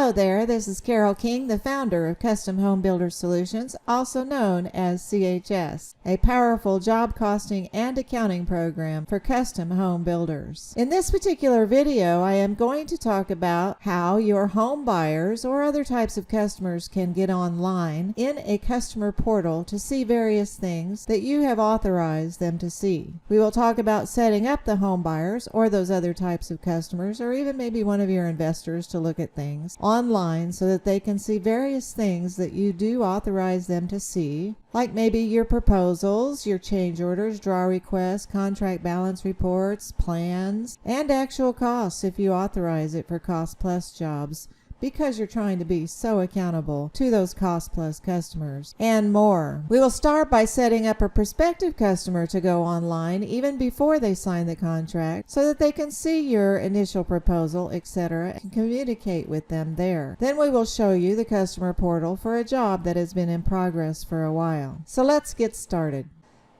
Hello there, this is Carol King, the founder of Custom Homebuilders Solutions, also known as CHS, a powerful job costing and accounting program for custom home builders. In this particular video, I am going to talk about how your home buyers or other types of customers can get online in a customer portal to see various things that you have authorized them to see. We will talk about setting up the home buyers or those other types of customers, or even maybe one of your investors to look at things online so that they can see various things that you do authorize them to see, like maybe your proposals, your change orders, draw requests, contract balance reports, plans, and actual costs if you authorize it for cost plus jobs, because you're trying to be so accountable to those cost plus customers, and more. We will start by setting up a prospective customer to go online even before they sign the contract so that they can see your initial proposal, etc., and communicate with them there. Then we will show you the customer portal for a job that has been in progress for a while. So let's get started.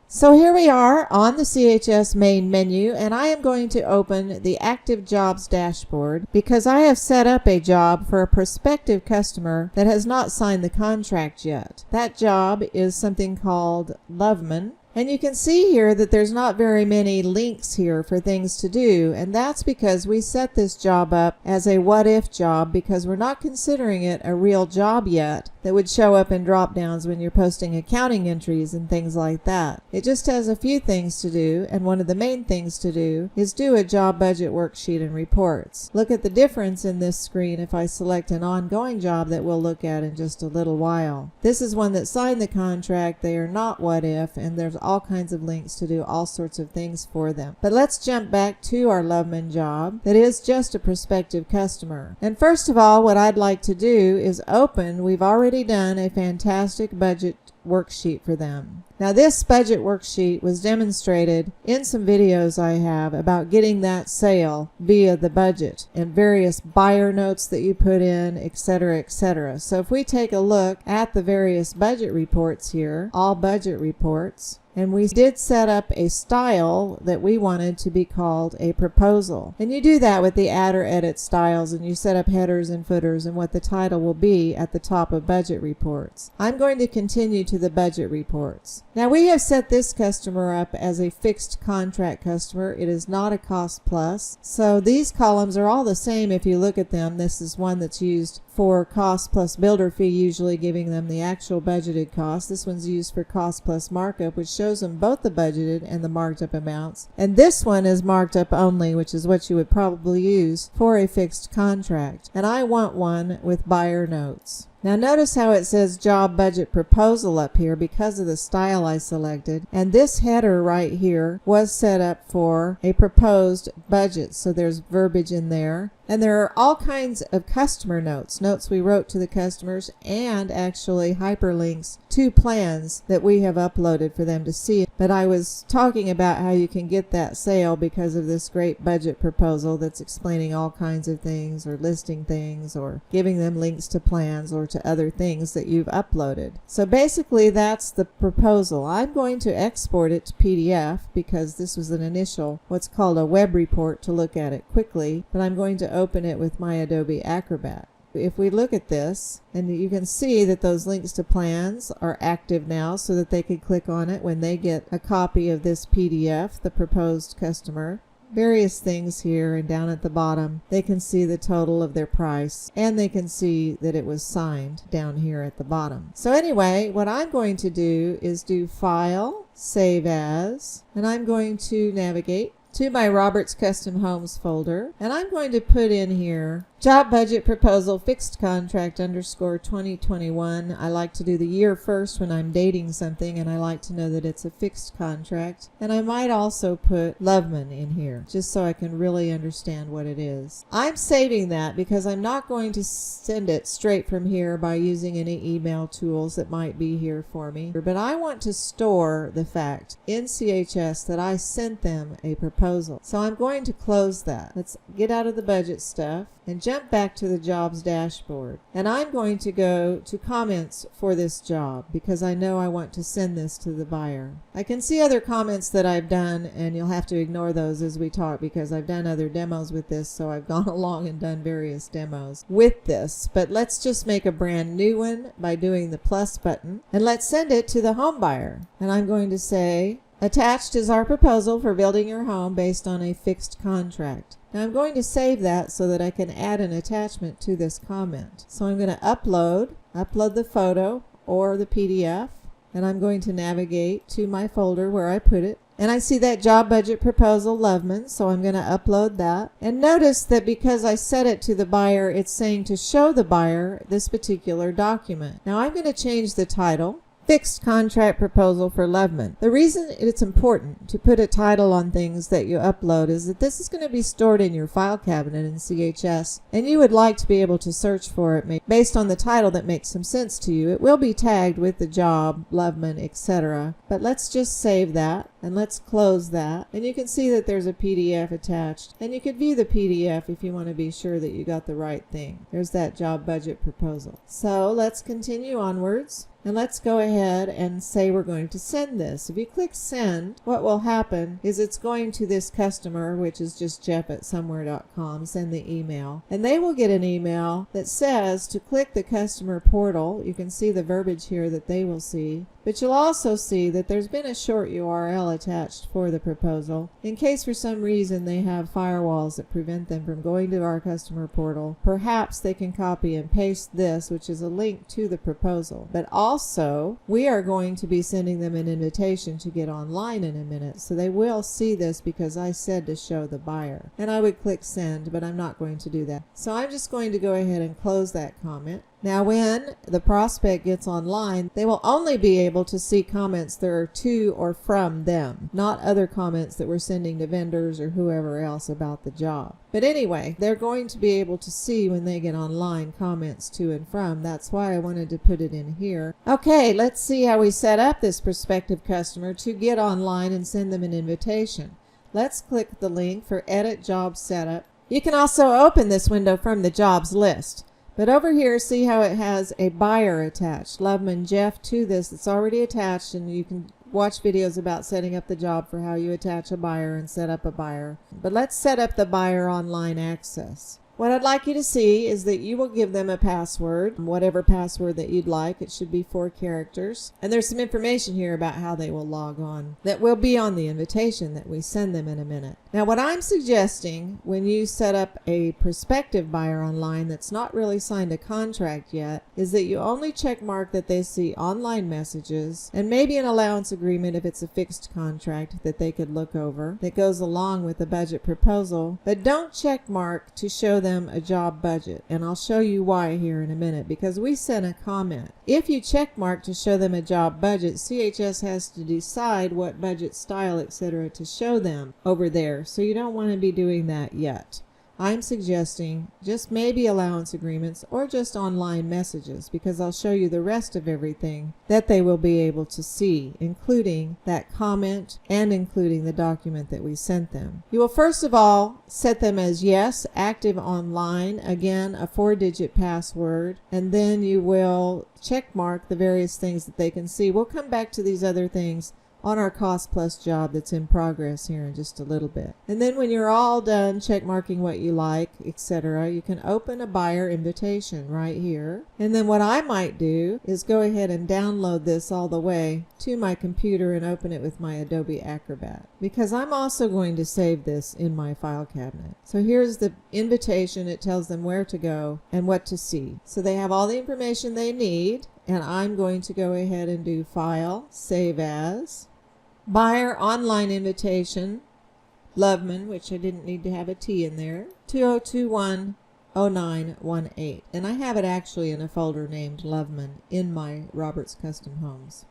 So here we are on the CHS main menu, and I am going to open the Active Jobs dashboard because I have set up a job for a prospective customer that has not signed the contract yet. That job is something called Loveman. And you can see here that there's not very many links here for things to do, and that's because we set this job up as a what-if job because we're not considering it a real job yet that would show up in drop-downs when you're posting accounting entries and things like that. It just has a few things to do, and one of the main things to do is do a job budget worksheet and reports. Look at the difference in this screen if I select an ongoing job that we'll look at in just a little while. This is one that signed the contract. They are not what-if, and there's all kinds of links to do all sorts of things for them. But let's jump back to our Loveman job that is just a prospective customer. And first of all, what I'd like to do is open, we've already done a fantastic budget worksheet for them. Now this budget worksheet was demonstrated in some videos I have about getting that sale via the budget and various buyer notes that you put in, etc., etc. So if we take a look at the various budget reports here, all budget reports, and we did set up a style that we wanted to be called a proposal. And you do that with the add or edit styles, and you set up headers and footers and what the title will be at the top of budget reports. I'm going to continue to the budget reports. Now we have set this customer up as a fixed contract customer. It is not a cost plus. So these columns are all the same if you look at them. This is one that's used for cost plus builder fee, usually giving them the actual budgeted cost. This one's used for cost plus markup, which shows them both the budgeted and the marked up amounts. And this one is marked up only, which is what you would probably use for a fixed contract. And I want one with buyer notes. Now notice how it says job budget proposal up here because of the style I selected, and this header right here was set up for a proposed budget, so there's verbiage in there. And there are all kinds of customer notes, notes we wrote to the customers, and actually hyperlinks to plans that we have uploaded for them to see. But I was talking about how you can get that sale because of this great budget proposal that's explaining all kinds of things, or listing things, or giving them links to plans or to other things that you've uploaded. So basically that's the proposal. I'm going to export it to PDF because this was an initial, what's called a web report, to look at it quickly, but I'm going to open it with my Adobe Acrobat. If we look at this, and you can see that those links to plans are active now so that they can click on it when they get a copy of this PDF, the proposed customer. Various things here, and down at the bottom they can see the total of their price, and they can see that it was signed down here at the bottom. So anyway, what I'm going to do is do File, Save As, and I'm going to navigate to my Roberts Custom Homes folder, and I'm going to put in here job budget proposal fixed contract _ 2021. I like to do the year first when I'm dating something, and I like to know that it's a fixed contract. And I might also put Loveman in here just so I can really understand what it is. I'm saving that because I'm not going to send it straight from here by using any email tools that might be here for me, but I want to store the fact in CHS that I sent them a proposal proposal. So I'm going to close that. Let's get out of the budget stuff and jump back to the jobs dashboard. And I'm going to go to comments for this job because I know I want to send this to the buyer. I can see other comments that I've done, and you'll have to ignore those as we talk because I've done other demos with this, so I've gone along and done various demos with this. But let's just make a brand new one by doing the plus button, and let's send it to the home buyer. And I'm going to say, attached is our proposal for building your home based on a fixed contract. Now I'm going to save that so that I can add an attachment to this comment. So I'm going to upload the photo or the PDF, and I'm going to navigate to my folder where I put it. And I see that job budget proposal Loveman, so I'm going to upload that. And notice that because I set it to the buyer, it's saying to show the buyer this particular document. Now I'm going to change the title. Fixed contract proposal for Loveman. The reason it's important to put a title on things that you upload is that this is going to be stored in your file cabinet in CHS, and you would like to be able to search for it based on the title that makes some sense to you. It will be tagged with the job, Loveman, etc. But let's just save that and let's close that. And you can see that there's a PDF attached, and you could view the PDF if you want to be sure that you got the right thing. There's that job budget proposal. So let's continue onwards. And let's go ahead and say we're going to send this. If you click send, what will happen is it's going to this customer, which is just jeff@somewhere.com, send the email. And they will get an email that says to click the customer portal. You can see the verbiage here that they will see. But you'll also see that there's been a short URL attached for the proposal. In case for some reason they have firewalls that prevent them from going to our customer portal, perhaps they can copy and paste this, which is a link to the proposal. But also, we are going to be sending them an invitation to get online in a minute. So they will see this because I said to show the buyer. And I would click send, but I'm not going to do that. So I'm just going to go ahead and close that comment. Now when the prospect gets online, they will only be able to see comments that are to or from them, not other comments that we're sending to vendors or whoever else about the job. But anyway, they're going to be able to see when they get online comments to and from. That's why I wanted to put it in here. Okay, let's see how we set up this prospective customer to get online and send them an invitation. Let's click the link for Edit Job Setup. You can also open this window from the jobs list. But over here, see how it has a buyer attached, Loveman Jeff, to this. It's already attached, and you can watch videos about setting up the job for how you attach a buyer and set up a buyer. But let's set up the buyer online access. What I'd like you to see is that you will give them a password, whatever password that you'd like. It should be 4 characters. And there's some information here about how they will log on that will be on the invitation that we send them in a minute. Now what I'm suggesting when you set up a prospective buyer online that's not really signed a contract yet is that you only check mark that they see online messages and maybe an allowance agreement if it's a fixed contract that they could look over that goes along with the budget proposal, but don't check mark to show them a job budget. And I'll show you why here in a minute, because we sent a comment. If you check mark to show them a job budget, CHS has to decide what budget style, etc. to show them over there. So you don't want to be doing that yet. I'm suggesting just maybe allowance agreements or just online messages, because I'll show you the rest of everything that they will be able to see, including that comment and including the document that we sent them. You will first of all set them as yes, active online, again a 4-digit password, and then you will check mark the various things that they can see. We'll come back to these other things on our cost plus job that's in progress here in just a little bit. And then when you're all done check marking what you like, etc., you can open a buyer invitation right here. And then what I might do is go ahead and download this all the way to my computer and open it with my Adobe Acrobat, because I'm also going to save this in my file cabinet. So here's the invitation. It tells them where to go and what to see. So they have all the information they need. And I'm going to go ahead and do File, Save As, Buyer Online Invitation, Loveman, which I didn't need to have a T in there, 2021-0918. And I have it actually in a folder named Loveman in my Roberts Custom Homes.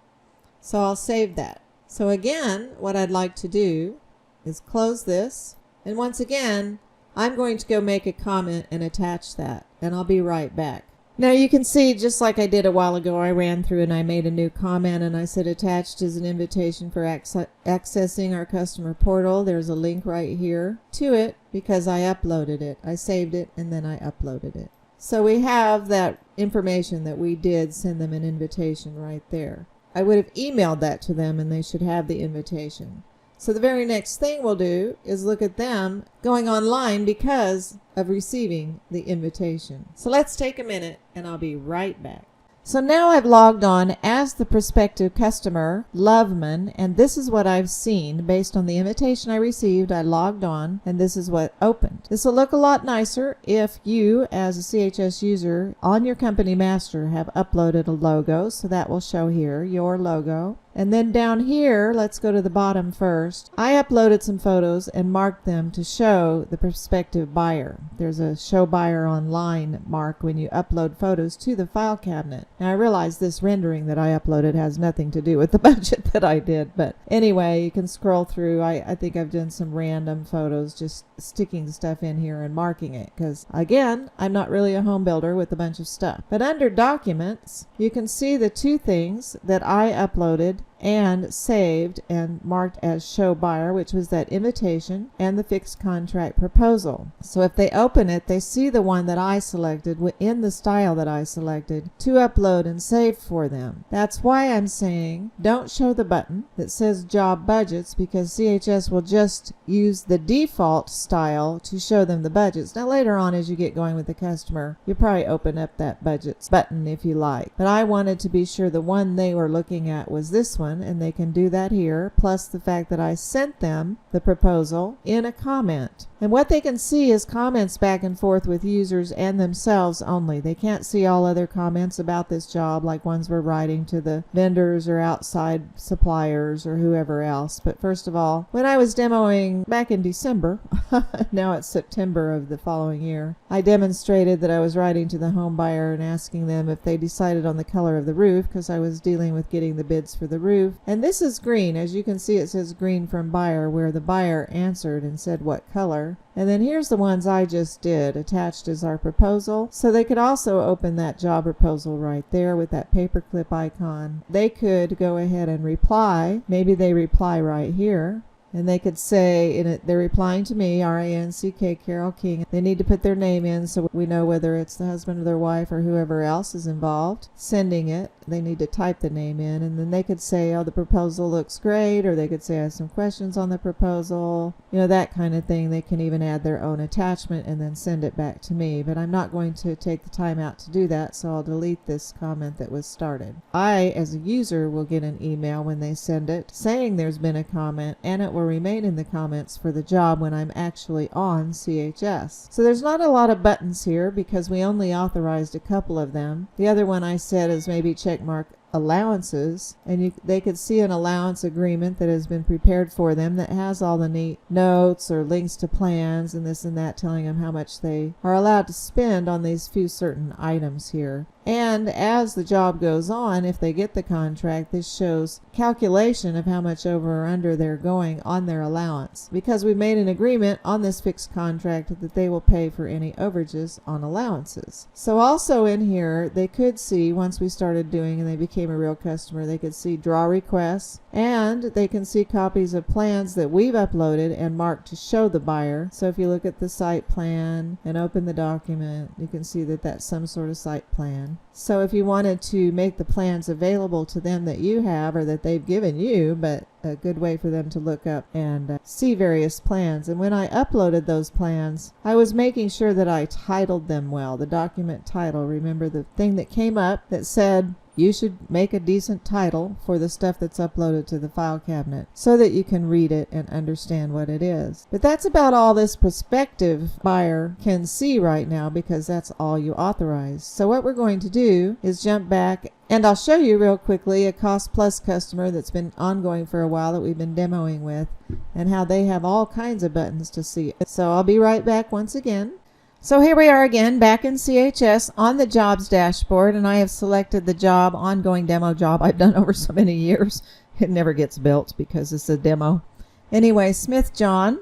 So I'll save that. So again, what I'd like to do is close this. And once again, I'm going to go make a comment and attach that. And I'll be right back. Now you can see, just like I did a while ago, I ran through and I made a new comment and I said attached is an invitation for accessing our customer portal. There's a link right here to it because I uploaded it. I saved it and then I uploaded it. So we have that information that we did send them an invitation right there. I would have emailed that to them and they should have the invitation. So the very next thing we'll do is look at them going online because of receiving the invitation. So let's take a minute and I'll be right back. So now I've logged on as the prospective customer, Loveman, and this is what I've seen based on the invitation I received. I logged on and this is what opened. This will look a lot nicer if you, as a CHS user on your company master, have uploaded a logo. So that will show here your logo. And then down here, let's go to the bottom first. I uploaded some photos and marked them to show the prospective buyer. There's a show buyer online mark when you upload photos to the file cabinet. Now I realize this rendering that I uploaded has nothing to do with the budget that I did, but anyway, you can scroll through. I think I've done some random photos, just sticking stuff in here and marking it, because again, I'm not really a home builder with a bunch of stuff. But under documents, you can see the two things that I uploaded and saved and marked as show buyer, which was that invitation and the fixed contract proposal. So if they open it, they see the one that I selected in the style that I selected to upload and save for them. That's why I'm saying don't show the button that says job budgets, because CHS will just use the default style to show them the budgets. Now later on, as you get going with the customer, you'll probably open up that budgets button if you like. But I wanted to be sure the one they were looking at was this one, and they can do that here, plus the fact that I sent them the proposal in a comment. And what they can see is comments back and forth with users and themselves only. They can't see all other comments about this job, like ones we're writing to the vendors or outside suppliers or whoever else. But first of all, when I was demoing back in December, now it's September of the following year, I demonstrated that I was writing to the home buyer and asking them if they decided on the color of the roof, because I was dealing with getting the bids for the roof. And this is green. As you can see, it says green from buyer, where the buyer answered and said what color. And then here's the ones I just did. Attached is our proposal. So they could also open that job proposal right there with that paperclip icon. They could go ahead and reply. Maybe they reply right here. And they could say, they're replying to me, R-A-N-C-K, Carol King. They need to put their name in so we know whether it's the husband or their wife or whoever else is involved sending it. They need to type the name in, and then they could say, oh, the proposal looks great, or they could say I have some questions on the proposal, that kind of thing. They can even add their own attachment and then send it back to me, but I'm not going to take the time out to do that, so I'll delete this comment that was started. I, as a user, will get an email when they send it saying there's been a comment, and it will remain in the comments for the job when I'm actually on CHS. So there's not a lot of buttons here because we only authorized a couple of them. The other one I said is maybe check mark allowances, and they could see an allowance agreement that has been prepared for them that has all the neat notes or links to plans and this and that, telling them how much they are allowed to spend on these few certain items here. And as the job goes on, if they get the contract, this shows calculation of how much over or under they're going on their allowance, because we made an agreement on this fixed contract that they will pay for any overages on allowances. So also in here, they could see, once we started doing and they became a real customer, they could see draw requests, and they can see copies of plans that we've uploaded and marked to show the buyer. So if you look at the site plan and open the document, you can see that that's some sort of site plan. So if you wanted to make the plans available to them that you have or that they've given you, but a good way for them to look up and see various plans. And when I uploaded those plans, I was making sure that I titled them well. The document title, remember the thing that came up that said you should make a decent title for the stuff that's uploaded to the file cabinet so that you can read it and understand what it is. But that's about all this prospective buyer can see right now, because that's all you authorize. So what we're going to do is jump back, and I'll show you real quickly a cost plus customer that's been ongoing for a while that we've been demoing with, and how they have all kinds of buttons to see it. So I'll be right back once again. So here we are again back in CHS on the jobs dashboard, and I have selected the job, ongoing demo job I've done over so many years. It never gets built because it's a demo. Anyway, Smith John,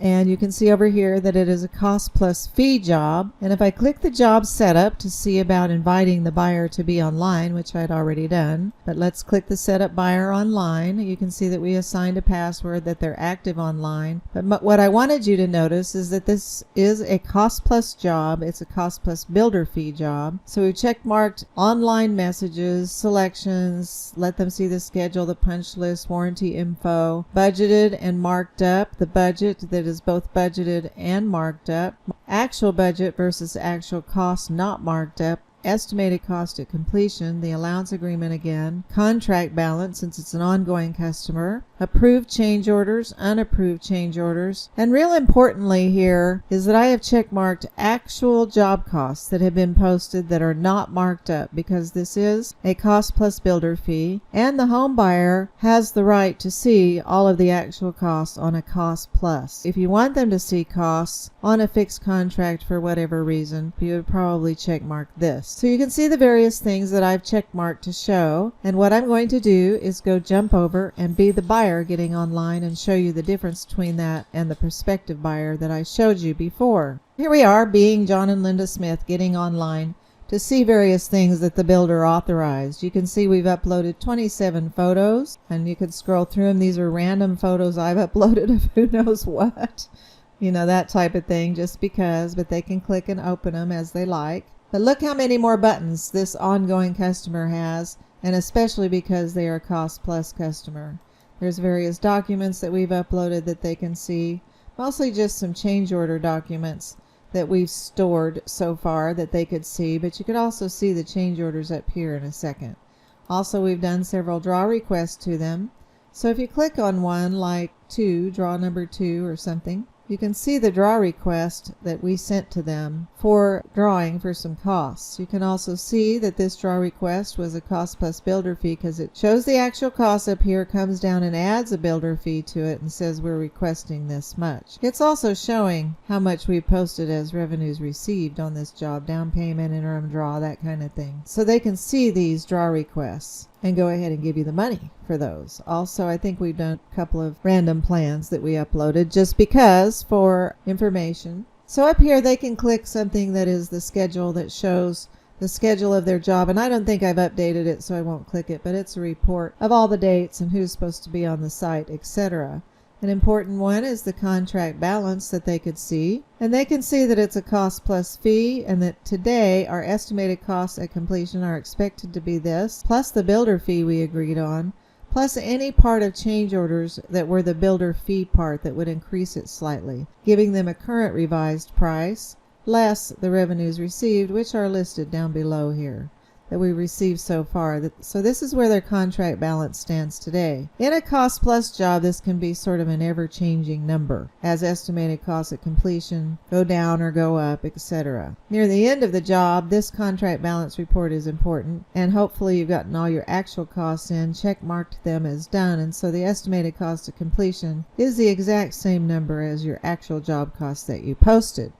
And you can see over here that it is a cost plus fee job. And if I click the job setup to see about inviting the buyer to be online, which I'd already done, but let's click the setup buyer online. You can see that we assigned a password, that they're active online. But what I wanted you to notice is that this is a cost plus job. It's a cost plus builder fee job. So we check marked online messages, selections, let them see the schedule, the punch list, warranty info, budgeted and marked up, the budget that is both budgeted and marked up, actual budget versus actual cost not marked up, estimated cost at completion, the allowance agreement again, contract balance since it's an ongoing customer, approved change orders, unapproved change orders, and real importantly here is that I have check marked actual job costs that have been posted that are not marked up, because this is a cost plus builder fee and the home buyer has the right to see all of the actual costs on a cost plus. If you want them to see costs on a fixed contract for whatever reason, you would probably check mark this. So you can see the various things that I've check marked to show, and what I'm going to do is go jump over and be the buyer getting online and show you the difference between that and the prospective buyer that I showed you before. Here we are being John and Linda Smith getting online to see various things that the builder authorized. You can see we've uploaded 27 photos, and you can scroll through them. These are random photos I've uploaded of who knows what, you know, that type of thing, just because, but they can click and open them as they like. But look how many more buttons this ongoing customer has, and especially because they are a cost plus customer. There's various documents that we've uploaded that they can see, mostly just some change order documents that we've stored so far that they could see, but you could also see the change orders up here in a second. Also, we've done several draw requests to them. So if you click on one like draw number 2 or something, you can see the draw request that we sent to them for drawing for some costs. You can also see that this draw request was a cost plus builder fee because it shows the actual cost up here, comes down and adds a builder fee to it and says we're requesting this much. It's also showing how much we posted as revenues received on this job, down payment, interim draw, that kind of thing. So they can see these draw requests and go ahead and give you the money for those. Also, I think we've done a couple of random plans that we uploaded just because for information. So up here they can click something that is the schedule that shows the schedule of their job, and I don't think I've updated it so I won't click it, but it's a report of all the dates and who's supposed to be on the site, etc. An important one is the contract balance that they could see, and they can see that it's a cost plus fee and that today our estimated costs at completion are expected to be this, plus the builder fee we agreed on, plus any part of change orders that were the builder fee part that would increase it slightly, giving them a current revised price, less the revenues received, which are listed down below here, that we received so far. So this is where their contract balance stands today. In a cost plus job, this can be sort of an ever-changing number as estimated costs at completion go down or go up, etc. Near the end of the job, this contract balance report is important, and hopefully you've gotten all your actual costs in, check marked them as done, and so the estimated cost of completion is the exact same number as your actual job costs that you posted.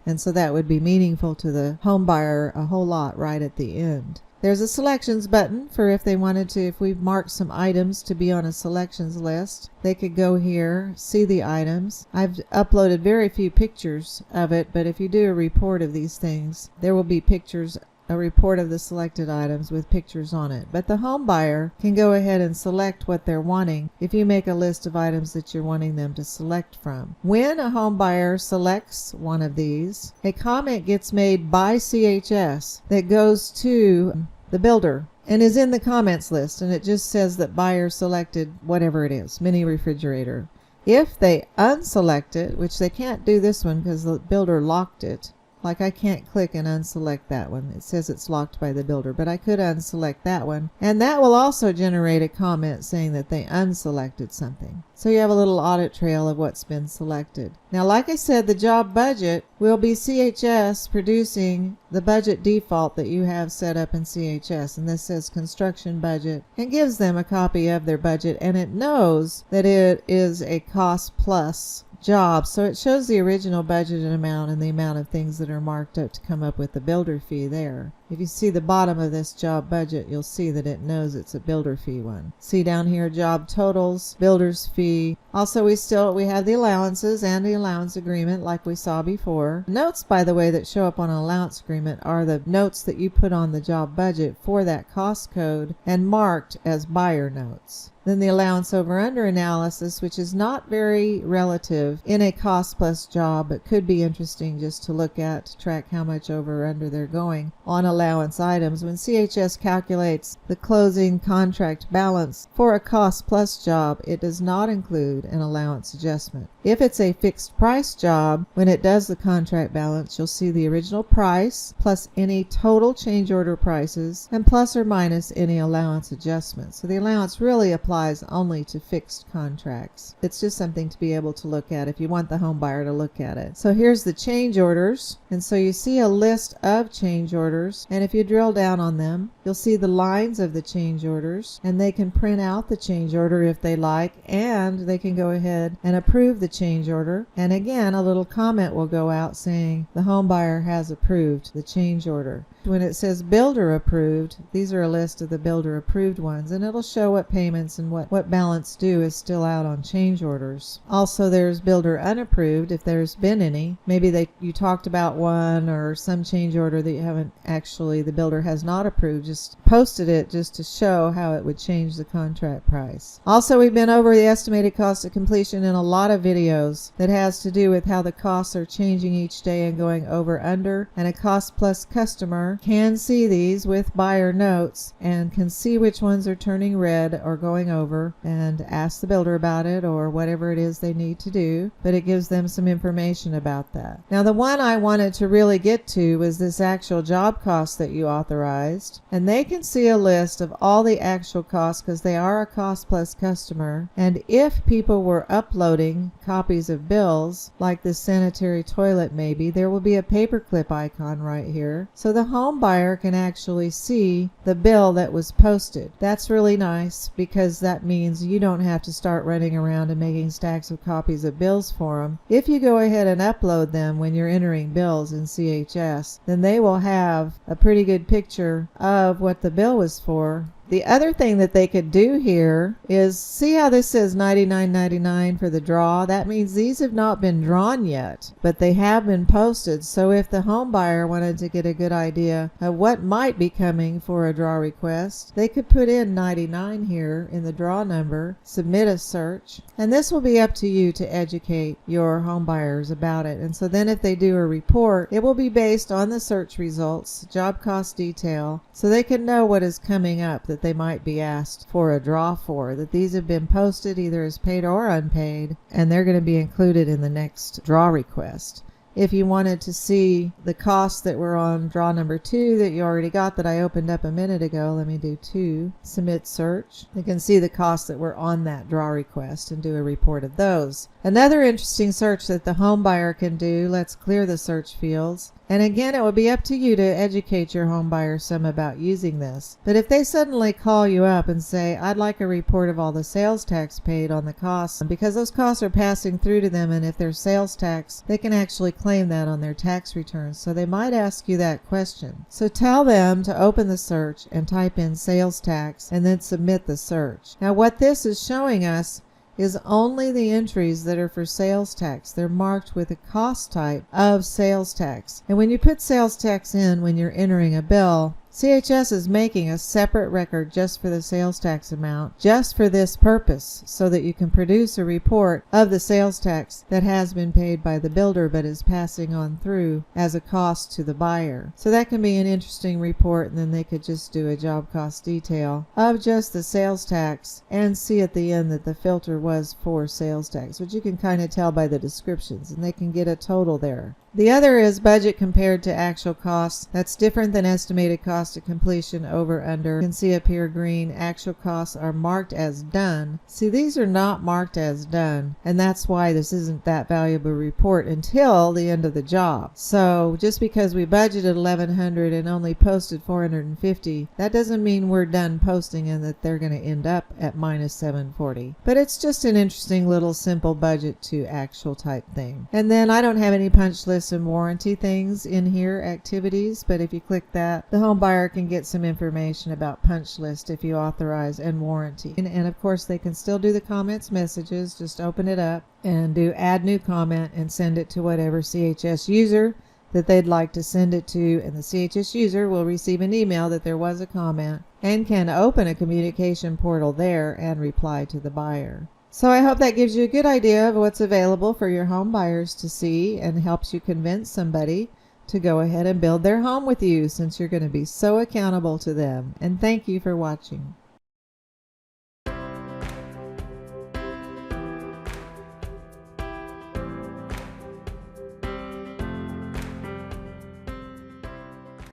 And so that would be meaningful to the home buyer a whole lot right at the end. There's a selections button for if they wanted to, if we've marked some items to be on a selections list, they could go here, see the items. I've uploaded very few pictures of it, but if you do a report of these things, there will be pictures, a report of the selected items with pictures on it. But the home buyer can go ahead and select what they're wanting if you make a list of items that you're wanting them to select from. When a home buyer selects one of these, a comment gets made by CHS that goes to the builder and is in the comments list, and it just says that buyer selected whatever it is, mini refrigerator. If they unselect it, which they can't do this one because the builder locked it, like I can't click and unselect that one. It says it's locked by the builder, but I could unselect that one. And that will also generate a comment saying that they unselected something. So you have a little audit trail of what's been selected. Now, like I said, the job budget will be CHS producing the budget default that you have set up in CHS. And this says construction budget and gives them a copy of their budget. And it knows that it is a cost plus job. So it shows the original budgeted amount and the amount of things that are marked up to come up with the builder fee there. If you see the bottom of this job budget, you'll see that it knows it's a builder fee one. See down here, job totals, builder's fee. Also, we have the allowances and the allowance agreement like we saw before. Notes, by the way, that show up on an allowance agreement are the notes that you put on the job budget for that cost code and marked as buyer notes. Then the allowance over under analysis, which is not very relative in a cost plus job, but could be interesting just to look at to track how much over or under they're going on allowance items. When CHS calculates the closing contract balance for a cost plus job, it does not include an allowance adjustment. If it's a fixed price job, when it does the contract balance, you'll see the original price plus any total change order prices and plus or minus any allowance adjustments. So the allowance really applies only to fixed contracts. It's just something to be able to look at if you want the home buyer to look at it. So here's the change orders, and so you see a list of change orders, and if you drill down on them, you'll see the lines of the change orders, and they can print out the change order if they like, and they can go ahead and approve the change order. And again, a little comment will go out saying the home buyer has approved the change order. When it says builder approved, these are a list of the builder approved ones, and it'll show what payments and what balance due is still out on change orders. Also, there's builder unapproved if there's been any. Maybe you talked about one or some change order that you haven't actually, the builder has not approved, just posted it just to show how it would change the contract price. Also, we've been over the estimated cost of completion in a lot of videos that has to do with how the costs are changing each day and going over under, and a cost plus customer can see these with buyer notes and can see which ones are turning red or going over and ask the builder about it or whatever it is they need to do, but it gives them some information about that. Now, the one I wanted to really get to was this actual job cost that you authorized, and they can see a list of all the actual costs because they are a cost plus customer, and if people were uploading copies of bills like this sanitary toilet maybe, there will be a paperclip icon right here, so the home buyer can actually see the bill that was posted. That's really nice because that means you don't have to start running around and making stacks of copies of bills for them. If you go ahead and upload them when you're entering bills in CHS, then they will have a pretty good picture of what the bill was for. The other thing that they could do here is see how this says $99.99 for the draw. That means these have not been drawn yet, but they have been posted. So if the home buyer wanted to get a good idea of what might be coming for a draw request, they could put in 99 here in the draw number, submit a search, and this will be up to you to educate your home buyers about it. And so then if they do a report, it will be based on the search results, job cost detail, so they can know what is coming up that they might be asked for a draw for, that these have been posted either as paid or unpaid, and they're going to be included in the next draw request. If you wanted to see the costs that were on draw number 2 that you already got that I opened up a minute ago, let me do 2, submit search. You can see the costs that were on that draw request and do a report of those. Another interesting search that the home buyer can do, let's clear the search fields. And again, it would be up to you to educate your home buyer some about using this. But if they suddenly call you up and say, I'd like a report of all the sales tax paid on the costs, because those costs are passing through to them, and if there's sales tax, they can actually claim that on their tax returns. So they might ask you that question. So tell them to open the search and type in sales tax and then submit the search. Now what this is showing us is only the entries that are for sales tax. They're marked with a cost type of sales tax. And when you put sales tax in when you're entering a bill, CHS is making a separate record just for the sales tax amount, just for this purpose, so that you can produce a report of the sales tax that has been paid by the builder but is passing on through as a cost to the buyer. So that can be an interesting report, and then they could just do a job cost detail of just the sales tax and see at the end that the filter was for sales tax, which you can kind of tell by the descriptions, and they can get a total there. The other is budget compared to actual costs. That's different than estimated cost of completion over under. You can see up here green, actual costs are marked as done. See, these are not marked as done, and that's why this isn't that valuable report until the end of the job. So just because we budgeted $1,100 and only posted $450, that doesn't mean we're done posting and that they're going to end up at minus $740. But it's just an interesting little simple budget to actual type thing. And then I don't have any punch lists and warranty things in here, activities, but if you click that, the home buyer can get some information about punch list if you authorize and warranty. And of course they can still do the comments messages. Just open it up and do add new comment and send it to whatever CHS user that they'd like to send it to, and the CHS user will receive an email that there was a comment and can open a communication portal there and reply to the buyer. So I hope that gives you a good idea of what's available for your home buyers to see and helps you convince somebody to go ahead and build their home with you, since you're going to be so accountable to them. And thank you for watching.